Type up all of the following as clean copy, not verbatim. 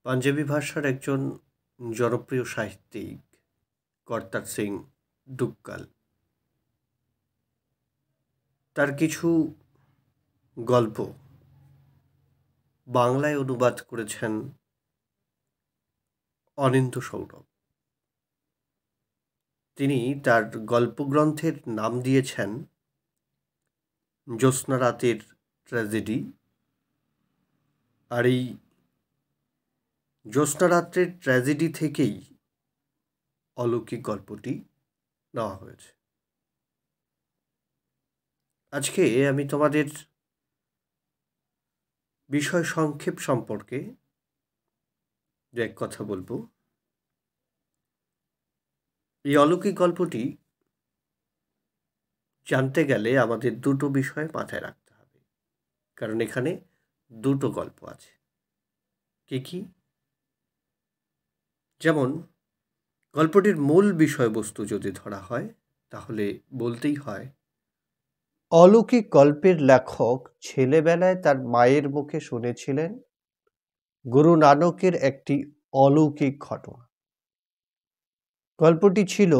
পাঞ্জাবি ভাষার একজন জনপ্রিয় সাহিত্যিক কর্তার সিং দুক্কাল তার কিছু গল্প বাংলায় অনুবাদ করেছেন অনিন্দ্য সৌরভ। তিনি তার গল্পগ্রন্থের নাম দিয়েছেন জ্যোৎস্না রাতের ট্র্যাজেডি। আর এই জ্যোৎস্না রাত্রের ট্র্যাজেডি থেকেই অলৌকিক গল্পটি নেওয়া হয়েছে। আজকে আমি তোমাদের বিষয় সংক্ষেপ সম্পর্কে দু এক কথা বলবো। এই অলৌকিক গল্পটি জানতে গেলে আমাদের দুটো বিষয় মাথায় রাখতে হবে, কারণ এখানে দুটো গল্প আছে। কি? যেমন গল্পটির মূল বিষয়বস্তু যদি ধরা হয় তাহলে বলতেই হয় অলৌকিক গল্পের লেখক ছেলেবেলায় তার মায়ের মুখে শুনেছিলেন গুরু নানকের একটি অলৌকিক ঘটনা। গল্পটি ছিল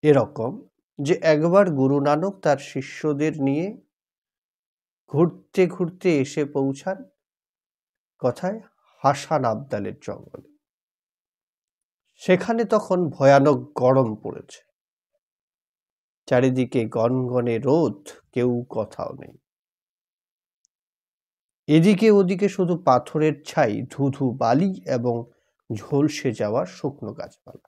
এরকম যে একবার গুরু নানক তার শিষ্যদের নিয়ে ঘুরতে ঘুরতে এসে পৌঁছান কথায় হাসান আবদালের জঙ্গলে। সেখানে তখন ভয়ানক গরম পড়েছে, চারিদিকে গনগনে রোদ, কেউ কোথাও নেই। এদিকে ওদিকে শুধু পাথরের ছাই, ধুধু বালি এবং ঝলসে যাওয়া শুকনো গাছপালা।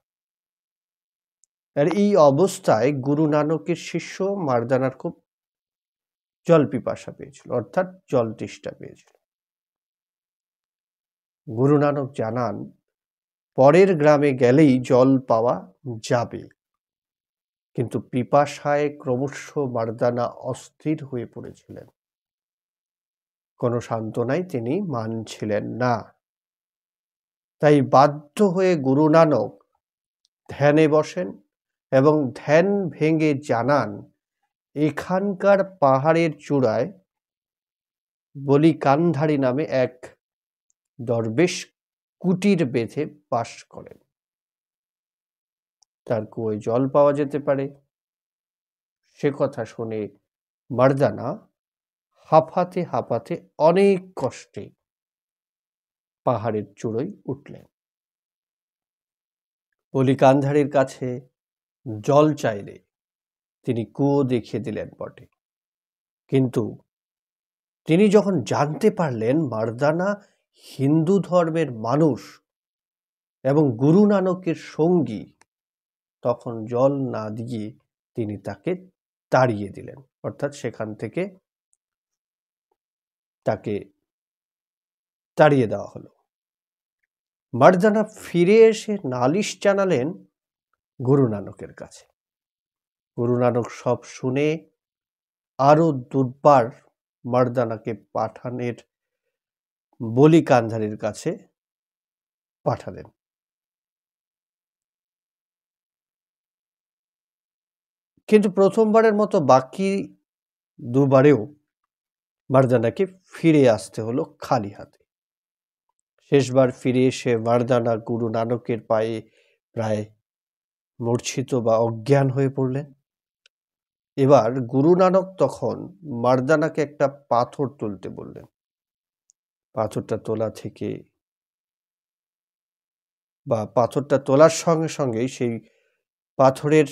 আর এই অবস্থায় গুরু নানকের শিষ্য মারদানার খুব জল পিপাসা পেয়েছিল, অর্থাৎ জল তেষ্টা পেয়েছিল। গুরু নানক জানান পরের গ্রামে গেলেই জল পাওয়া যাবে, কিন্তু পিপাসায় ক্রমশ মারদানা অস্থির হয়ে পড়েছিলেন। কোনো সান্ত্বনায় তিনি মানছিলেন না। তাই বাধ্য হয়ে গুরু নানক ধ্যানে বসেন এবং ধ্যান ভেঙে জানান এখানকার পাহাড়ের চূড়ায় বলি কান্ধারী নামে এক দরবেশ কুটির বেঁধে বাস করেন। তার কুয়োয় জল পাওয়া যেতে পারে। সে কথা শুনে মারদানা হাঁপাতে হাঁপাতে অনেক কষ্টে পাহাড়ের চূড়োয় উঠলেন। বলি কান্ধারীর কাছে জল চাইলে তিনি কুয়ো দেখিয়ে দিলেন বটে, কিন্তু তিনি যখন জানতে পারলেন মারদানা হিন্দু ধর্মের মানুষ এবং গুরু নানকের সঙ্গী, তখন জল না দিয়ে তিনি তাকে তাড়িয়ে দিলেন, অর্থাৎ সেখান থেকে তাকে তাড়িয়ে দেওয়া হলো। মারদানা ফিরে এসে নালিশ জানালেন গুরু নানকের কাছে। গুরু নানক সব শুনে আরো দুর্বার মারদানাকে পাঠানের বলি কান্ধারীর কাছে পাঠালেন। কিন্তু প্রথমবারের মতো বাকি দুবারেও মারদানাকে ফিরে আসতে হলো খালি হাতে। শেষবার ফিরে এসে মারদানা গুরু নানকের পায়ে প্রায় মূর্ছিত বা অজ্ঞান হয়ে পড়লেন। এবার গুরু নানক তখন মারদানাকে একটা পাথর তুলতে বললেন। পাথরটা তোলা থেকে বা পাথরটা তোলার সঙ্গে সঙ্গেই সেই পাথরের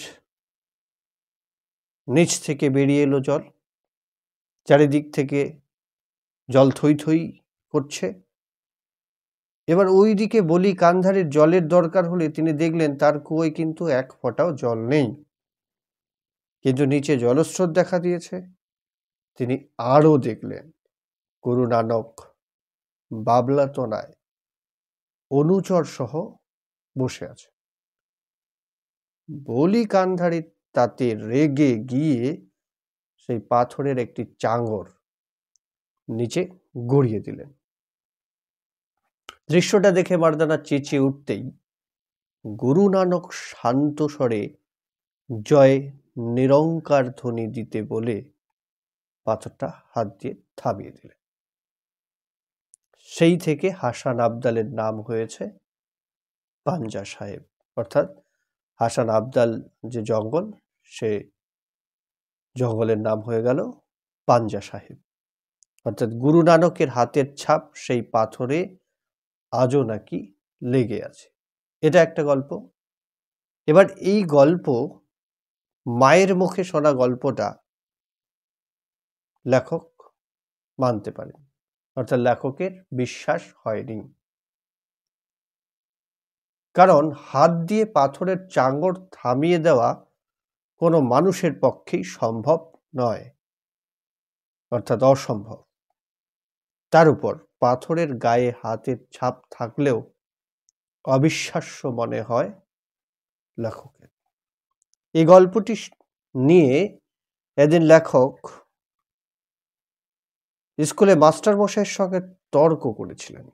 নিচ থেকে বেরিয়ে এলো জল। চারিদিক থেকে জল থই থই করছে। এবার ওই দিকে বলি কান্ধারের জলের দরকার হলে তিনি দেখলেন তার কুয়োয় কিন্তু এক ফোঁটাও জল নেই, কিন্তু নিচে জলস্রোত দেখা দিয়েছে। তিনি আরও দেখলেন গুরু নানক বাবলা তোনায় অনুচর সহ বসে আছে। বলি কান্ধারী তাতে রেগে গিয়ে সেই পাথরের একটি চাঙর নিচে গড়িয়ে দিলেন। দৃশ্যটা দেখে মারদানা চেঁচিয়ে উঠতেই গুরু নানক শান্ত স্বরে জয় নিরঙ্কার ধ্বনি দিতে বলে পাথরটা হাত দিয়ে থামিয়ে দিলেন। সেই থেকে হাসান আবদালের নাম হয়েছে পাঞ্জা সাহেব, অর্থাৎ হাসান আবদাল যে জঙ্গল, সে জঙ্গলের নাম হয়ে গেল পাঞ্জা সাহেব। অর্থাৎ গুরু নানকের হাতের ছাপ সেই পাথরে আজও নাকি লেগে আছে। এটা একটা গল্প। এবার এই গল্প, মায়ের মুখে শোনা গল্পটা লেখক মানতে পারেন, অর্থাৎ লেখকের বিশ্বাস হয়নি। কারণ হাত দিয়ে পাথরের চাঙড় থামিয়ে দেওয়া কোনো মানুষের পক্ষেই সম্ভব নয়, অর্থাৎ অসম্ভব। তার উপর পাথরের গায়ে হাতের ছাপ থাকলেও অবিশ্বাস্য মনে হয় লেখকের। এই গল্পটি নিয়ে এদিন লেখক স্কুলে মাস্টার মশাইয়ের সঙ্গে তর্ক করেছিলেন।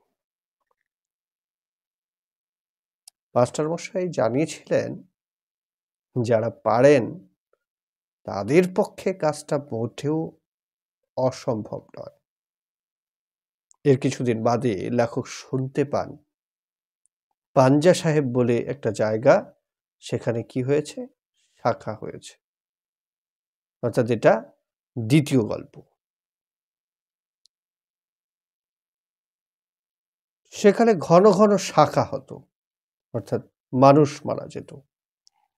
মাস্টার মশাই জানিয়েছিলেন, যারা পারেন তাদের পক্ষে কাজটা মোটেও অসম্ভব নয়। এর কিছুদিন বাদে লেখক শুনতে পান পাঞ্জা সাহেব বলে একটা জায়গা, সেখানে কি হয়েছে, শাখা হয়েছে। অর্থাৎ এটা দ্বিতীয় গল্প। সেখানে ঘন ঘন শাখা হতো, অর্থাৎ মানুষ মারা যেত।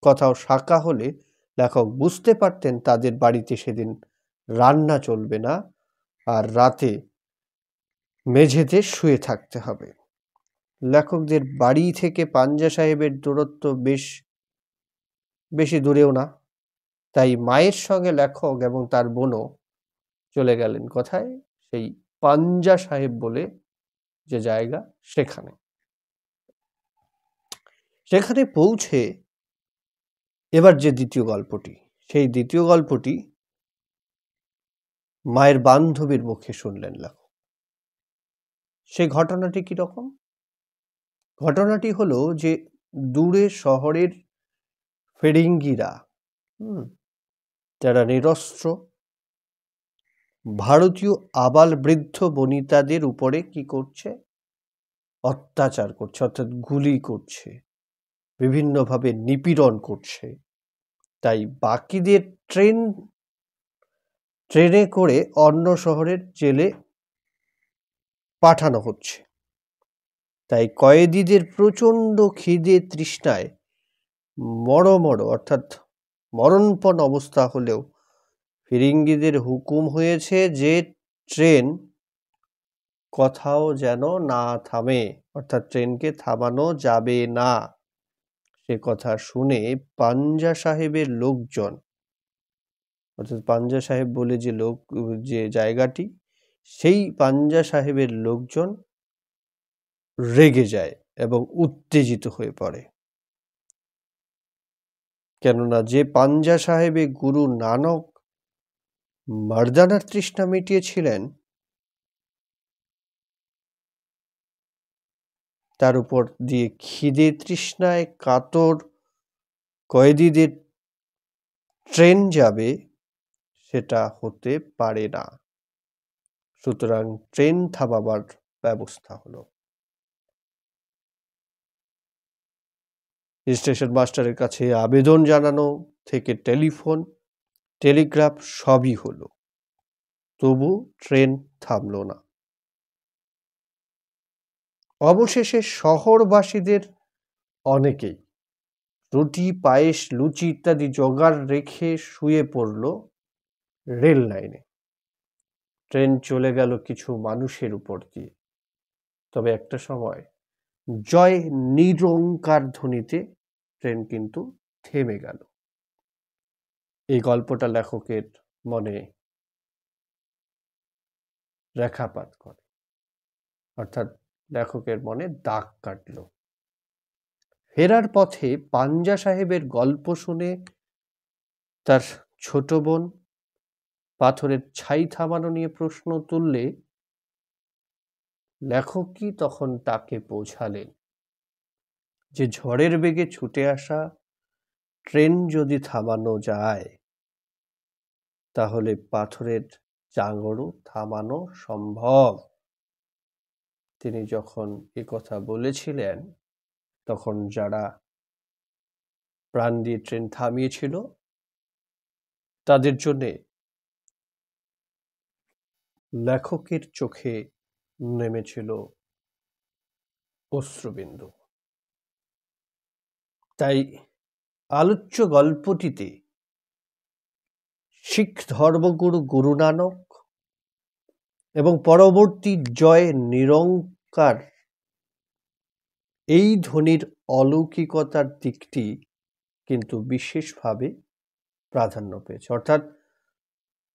কোথাও শাখা হলে লেখক বুঝতে পারতেন তাদের বাড়িতে সেদিন রান্না চলবে না, আর রাতে মেঝেতে শুয়ে থাকতে হবে। লেখকদের বাড়ি থেকে পাঞ্জা সাহেবের দূরত্ব বেশি দূরেও না, তাই মায়ের সঙ্গে লেখক এবং তার বোনও চলে গেলেন কোথায়, সেই পাঞ্জা সাহেব বলে যে জায়গা, সেখানে পৌঁছে এবার যে দ্বিতীয় গল্পটি, সেই দ্বিতীয় গল্পটি মায়ের বান্ধবীর মুখে শুনলেন লেখক। সেই ঘটনাটি কি রকম? ঘটনাটি হলো যে দূরে শহরের ফেরিঙ্গিরা, যারা নিরস্ত্র ভারতীয় আবাল বৃদ্ধ বনিতাদের উপরে কি করছে, অত্যাচার করছে, অর্থাৎ গুলি করছে, বিভিন্নভাবে নিপীড়ন করছে। তাই বাকিদের ট্রেনে করে অন্য শহরের জেলে পাঠানো হচ্ছে। তাই কয়েদিদের প্রচণ্ড খিদে তৃষ্ণায় মড়মড়, অর্থাৎ মরণপণ অবস্থা হলেও ফিরিঙ্গিদের হুকুম হয়েছে যে ট্রেন কোথাও যেন না থামে, অর্থাৎ ট্রেনকে থামানো যাবে না। সে কথা শুনে পাঞ্জা সাহেবের লোকজন, অর্থাৎ পাঞ্জা সাহেব বলে যে জায়গাটি, সেই পাঞ্জা সাহেবের লোকজন রেগে যায় এবং উত্তেজিত হয়ে পড়ে। কেননা যে পাঞ্জা সাহেবে গুরু নানক মার্দানার তৃষ্ণা মিটিয়েছিলেন, তার উপর দিয়ে খিদে তৃষ্ণায় কাতর কয়েদিদের ট্রেন যাবে, সেটা হতে পারে না। সুতরাং ট্রেন থামাবার ব্যবস্থা হলো। স্টেশন মাস্টারের কাছে আবেদন জানানো থেকে টেলিগ্রাফ সবই হলো, তবু ট্রেন থামলো না। অবশেষে শহরবাসীদের অনেকেই রুটি, পায়েস, লুচি ইত্যাদি জোগাড় রেখে শুয়ে পড়ল রেল লাইনে। ট্রেন চলে গেল কিছু মানুষের উপর দিয়ে। তবে একটা সময় জয় নিরঙ্কার ধ্বনিতে ট্রেন কিন্তু থেমে গেল। এই গল্পটা লেখকের মনে রেখাপাত করে, অর্থাৎ লেখকের মনে দাগ কাটল। ফেরার পথে পাঞ্জা সাহেবের গল্প শুনে তার ছোট বোন পাথরের ছাই থামানো নিয়ে প্রশ্ন তুললে লেখকই তখন তাকে বোঝালেন যে ঝড়ের বেগে ছুটে আসা ট্রেন যদি থামানো যায়, তাহলে পাথরের চাঙড়ও থামানো সম্ভব। তিনি যখন এ কথা বলেছিলেন তখন যারা প্রাণ দিয়ে ট্রেন থামিয়েছিল তাদের জন্যে লেখকের চোখে নেমেছিল অশ্রুবিন্দু। তাই আলোচ্য গল্পটিতে শিখ ধর্মগুরু গুরু নানক এবং পরবর্তী জয় নিরঙ্কার এই ধ্বনির অলৌকিকতার দিকটি কিন্তু বিশেষভাবে প্রাধান্য পেয়েছে। অর্থাৎ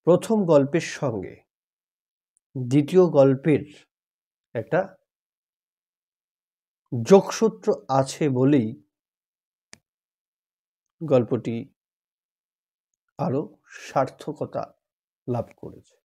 প্রথম গল্পের সঙ্গে দ্বিতীয় গল্পের একটা যোগসূত্র আছে বলেই গল্পটি আরো সার্থকতা লাভ করেছে।